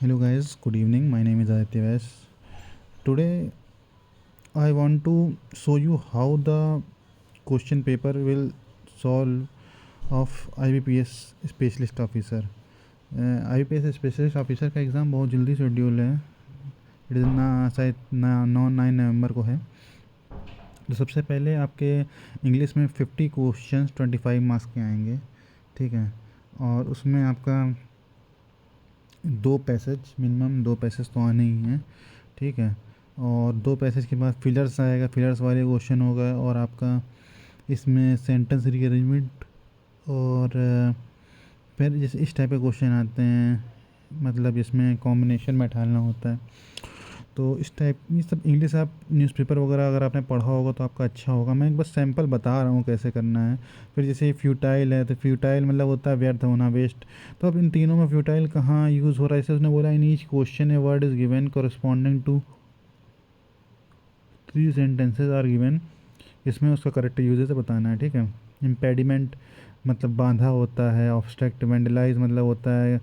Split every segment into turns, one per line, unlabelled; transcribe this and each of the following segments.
Hello guys, good evening. My name is Aditya Vyas. Today I want to show you how the question paper will solve of IBPS specialist officer. IBPS specialist officer का exam बहुत जल्दी schedule है. It is ना शायद ना 9 नवंबर को है. तो सबसे पहले आपके इंग्लिश में 50 क्वेश्चंस 25 मार्क्स के आएंगे, ठीक है. और उसमें आपका 2 पैसेज मिनिमम 2 पैसेज तो आने ही हैं, ठीक है. और 2 पैसेज के बाद फिलर्स आएगा, फिलर्स वाले क्वेश्चन होगा. और आपका इसमें सेंटेंस रीअरेंजमेंट और फिर जैसे इस टाइप के क्वेश्चन आते हैं, मतलब इसमें कॉम्बिनेशन में ढालना होता है. तो इस टाइप ये सब इंग्लिश आप न्यूज़पेपर वगैरह अगर आपने पढ़ा होगा तो आपका अच्छा होगा. मैं एक बस सैंपल बता रहा हूँ कैसे करना है. फिर जैसे फ्यूटाइल है, तो फ्यूटाइल मतलब होता है व्यर्थ होना, वेस्ट. तो अब इन तीनों में फ्यूटाइल कहाँ यूज़ हो रहा है, जैसे उसने बोला in each question a word is given corresponding to 3 sentences are given. इसमें उसका करेक्ट यूजेस बताना है, ठीक है. इम्पेडिमेंट मतलब बांधा होता है. ऑब्स्ट्रक्ट वेंडलाइज मतलब होता है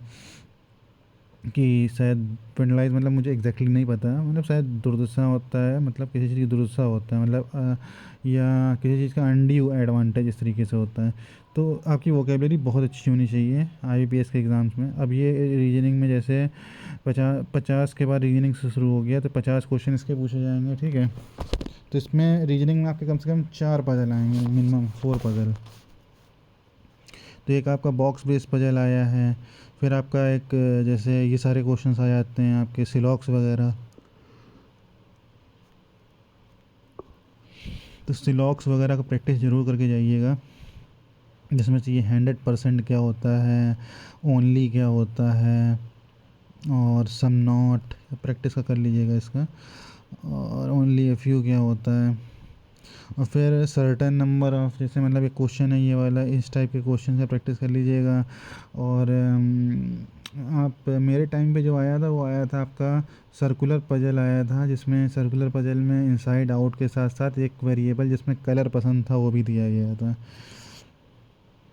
कि शायद वेंडलाइज मतलब मुझे एग्जैक्टली नहीं पता, मतलब शायद दुर्दशा होता है, मतलब किसी चीज़ की दुर्दशा होता है, मतलब या किसी चीज़ का अनड्यू एडवांटेज इस तरीके से होता है. तो आपकी वोकेबलरी बहुत अच्छी होनी चाहिए IBPS के एग्ज़ाम्स में. अब ये रीजनिंग में जैसे 50 के बाद रीजनिंग से शुरू हो गया, तो 50 क्वेश्चन इसके पूछे जाएंगे, ठीक है. तो इसमें रीजनिंग में आपके कम से कम 4 पजल आएंगे, मिनिमम 4 पजल. तो एक आपका बॉक्स बेस्ड पजल आया है. फिर आपका एक जैसे ये सारे क्वेश्चंस आ जाते हैं आपके सिलॉक्स वगैरह. तो सिलॉक्स वगैरह का प्रैक्टिस ज़रूर करके जाइएगा, जिसमें से ये 100% क्या होता है, ओनली क्या होता है, और सम नॉट प्रैक्टिस का कर लीजिएगा इसका. और ओनली ए फ्यू क्या होता है. और फिर सर्टेन नंबर ऑफ, जैसे मतलब एक क्वेश्चन है ये वाला, इस टाइप के क्वेश्चन से प्रैक्टिस कर लीजिएगा. और आप मेरे टाइम पे जो आया था वो आया था आपका सर्कुलर पजल आया था, जिसमें सर्कुलर पजल में इनसाइड आउट के साथ साथ एक वेरिएबल जिसमें कलर पसंद था वो भी दिया गया था.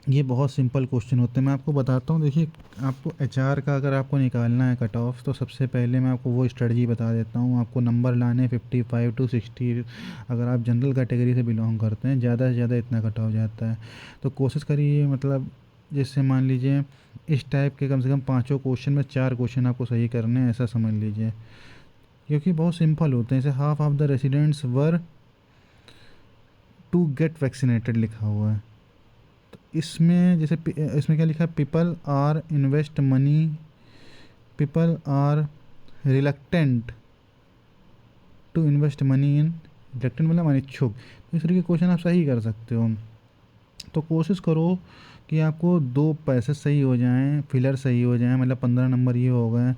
ये बहुत सिंपल क्वेश्चन होते हैं. मैं आपको बताता हूँ. देखिए, आपको HR का अगर आपको निकालना है कट ऑफ, तो सबसे पहले मैं आपको वो स्ट्रेटजी बता देता हूँ. आपको नंबर लाने 55 to 60. अगर आप जनरल कैटेगरी से बिलोंग करते हैं, ज़्यादा से ज़्यादा इतना कट ऑफ जाता है. तो कोशिश करिए, मतलब जैसे मान लीजिए इस टाइप के कम से कम 5 क्वेश्चन में 4 क्वेश्चन आपको सही करने हैं, ऐसा समझ लीजिए. क्योंकि बहुत सिंपल होते हैं. जैसे half of the residents were to get vaccinated लिखा हुआ है. इसमें जैसे इसमें क्या लिखा है, people are invest money, people are reluctant to invest money in, reluctant मतलब अनिच्छुक. तो इस तरीके के क्वेश्चन आप सही कर सकते हो. तो कोशिश करो कि आपको 2 पैसे सही हो जाएं, फिलर सही हो जाएं, मतलब 15 नंबर ये हो गए.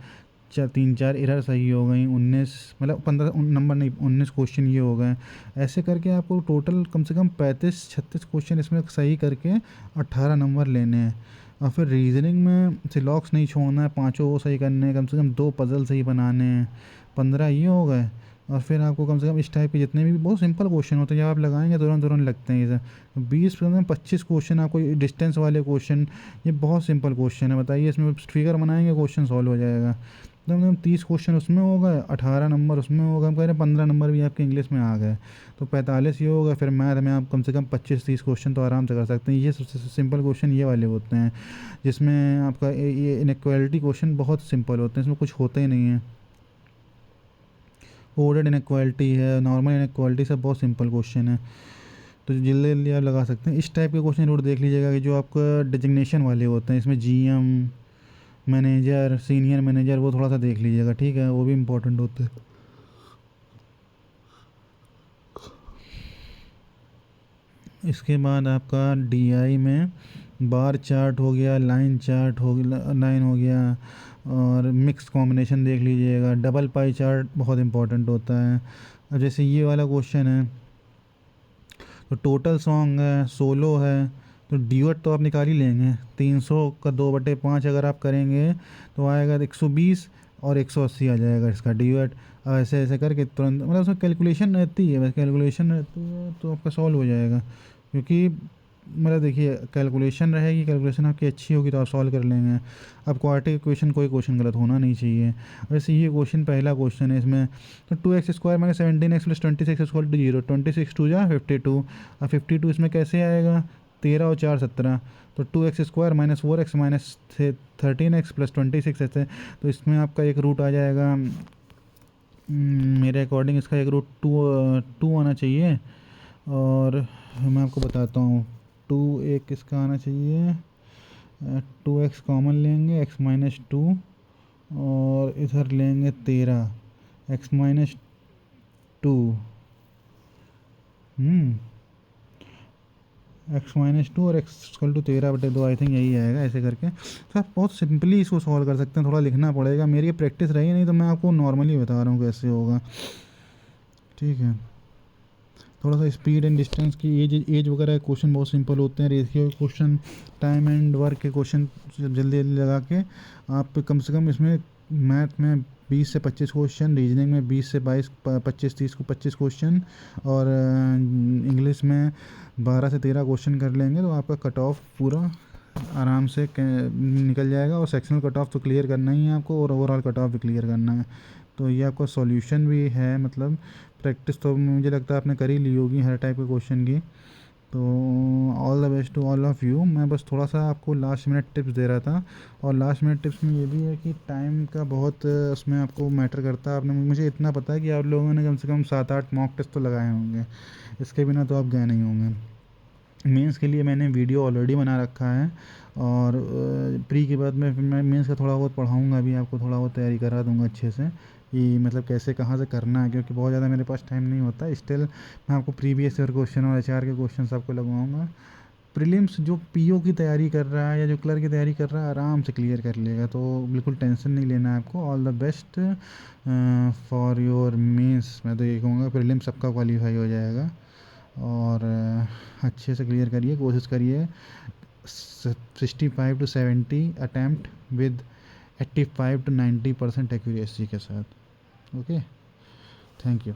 3-4 एरर सही हो गई, 19 मतलब 15 नंबर नहीं, 19 क्वेश्चन ये हो गए. ऐसे करके आपको टोटल कम से कम 35-36 क्वेश्चन इसमें सही करके 18 नंबर लेने हैं. और फिर रीजनिंग में सिलॉक्स नहीं छोड़ना है, 5 वो सही करने हैं, कम से कम 2 पजल सही बनाने हैं, 15 ये हो गए. और फिर आपको कम से कम इस टाइप के जितने भी बहुत सिंपल क्वेश्चन होते हैं, जब आप लगाएंगे तुरंत तुरंत लगते हैं. ये 20-25 क्वेश्चन आपको डिस्टेंस वाले क्वेश्चन, ये बहुत सिंपल क्वेश्चन है. बताइए, इसमें फिगर बनाएंगे क्वेश्चन सॉल्व हो जाएगा. तो हम 30 क्वेश्चन उसमें हो गए, 18 नंबर उसमें हो गए. हम कह रहे हैं 15 नंबर भी आपके इंग्लिश में आ गए, तो 45 ये हो गए. फिर मैथ में आप कम से कम 25-30 क्वेश्चन तो आराम से कर सकते हैं. ये सबसे सिंपल क्वेश्चन ये वाले होते हैं, जिसमें आपका ये इनइक्वालिटी क्वेश्चन बहुत सिंपल होते हैं, इसमें कुछ होता ही नहीं है. ऑर्डर्ड इनइक्वालिटी है, नॉर्मल इनइक्वालिटी, सब बहुत सिंपल क्वेश्चन है. तो जल्दी जल्दी आप लगा सकते हैं. इस टाइप के क्वेश्चन जरूर देख लीजिएगा कि जो आपका डिजिग्नेशन वाले होते हैं, इसमें GM, मैनेजर, सीनियर मैनेजर, वो थोड़ा सा देख लीजिएगा, ठीक है. वो भी इम्पोर्टेंट होते हैं. इसके बाद आपका DI में बार चार्ट हो गया, लाइन चार्ट हो गया, लाइन हो गया. और मिक्स कॉम्बिनेशन देख लीजिएगा. डबल पाई चार्ट बहुत इंपॉर्टेंट होता है. अब जैसे ये वाला क्वेश्चन है, तो टोटल सॉन्ग है, सोलो है, तो ड्यूट तो आप निकाल ही लेंगे. 300 का 2/5 अगर आप करेंगे तो आएगा 120, और 180 आ जाएगा इसका ड्यूट. ऐसे ऐसे करके तुरंत, मतलब उसमें कैलकुलेशन रहती है, बस कैलकुलेशन रहती है तो आपका सॉल्व हो जाएगा. क्योंकि मतलब देखिए कैलकुलेशन रहेगी, कैलकुलेशन आपकी अच्छी होगी तो आप सॉल्व कर लेंगे। अब क्वाड्रेटिक इक्वेशन कोई क्वेश्चन गलत होना नहीं चाहिए। वैसे ये क्वेश्चन पहला क्वेश्चन है इसमें, तो 2x² minus 17x plus 26 equal to 0, 26 two जा 52, अब 52 इसमें कैसे आएगा, 13 और 4 17, तो 2x² minus 4x minus 13x plus 26 ऐसे, तो इसमें आपका एक रूट आ जाएगा, मेरे अकॉर्डिंग इसका एक रूट टू आना चाहिए। और मैं आपको बताता हूँ, टू एक इसका आना चाहिए, 2x कॉमन लेंगे, x माइनस 2, और इधर लेंगे 13, x माइनस 2, एक्स माइनस 2 और x equal to 13/2, I think यही आएगा ऐसे करके। तो आप बहुत सिंपली इसको सॉल्व कर सकते हैं, थोड़ा लिखना पड़ेगा, मेरी प्रैक्टिस रही नहीं तो मैं आपको नॉर्मली बता रहा हूँ कैसे होगा, ठीक है। थोड़ा सा स्पीड एंड डिस्टेंस की एज वगैरह क्वेश्चन बहुत सिंपल होते हैं, रेशियो के क्वेश्चन, टाइम एंड वर्क के क्वेश्चन जल्दी जल्दी लगा के आप कम से कम इसमें मैथ में 20 से 25 क्वेश्चन, रीजनिंग में 20 से 22 25 30 को 25 क्वेश्चन, और इंग्लिश में 12 से 13 क्वेश्चन कर लेंगे तो आपका कट ऑफ पूरा आराम से निकल जाएगा। और सेक्शनल कट ऑफ तो क्लियर करना ही है आपको, और ओवरऑल कट ऑफ भी क्लियर करना है। तो ये आपका सॉल्यूशन भी है, मतलब प्रैक्टिस तो मुझे लगता है आपने कर ही ली होगी हर टाइप के क्वेश्चन की। तो all the best to all of you. मैं बस थोड़ा सा आपको लास्ट मिनट टिप्स दे रहा था, और लास्ट मिनट टिप्स में ये भी है कि टाइम का बहुत उसमें आपको मैटर करता है। आपने, मुझे इतना पता है कि आप लोगों ने कम से कम 7-8 मॉक टेस्ट तो लगाए होंगे, इसके बिना तो आप गए नहीं होंगे। मेंस के लिए मैंने वीडियो ऑलरेडी बना रखा है, और प्री के बाद में मैं मेंस का थोड़ा बहुत पढ़ाऊँगा भी आपको, थोड़ा बहुत तैयारी करा दूँगा अच्छे से, कि मतलब कैसे कहाँ से करना है, क्योंकि बहुत ज़्यादा मेरे पास टाइम नहीं होता। स्टिल मैं आपको प्रीवियस ईयर क्वेश्चन और एचआर के क्वेश्चन आपको लगवाऊँगा। प्रीलिम्स जो पीओ की तैयारी कर रहा है या जो क्लर्क की तैयारी कर रहा है आराम से क्लियर कर लेगा, तो बिल्कुल टेंशन नहीं लेना है आपको। All the best for your mains. मैं तो ये कहूँगा प्रीलिम्स सबका क्वालिफाई हो जाएगा, और अच्छे से क्लियर करिए, कोशिश करिए 65 to 70 attempt with 85 to 90% accuracy के साथ। Okay, thank you.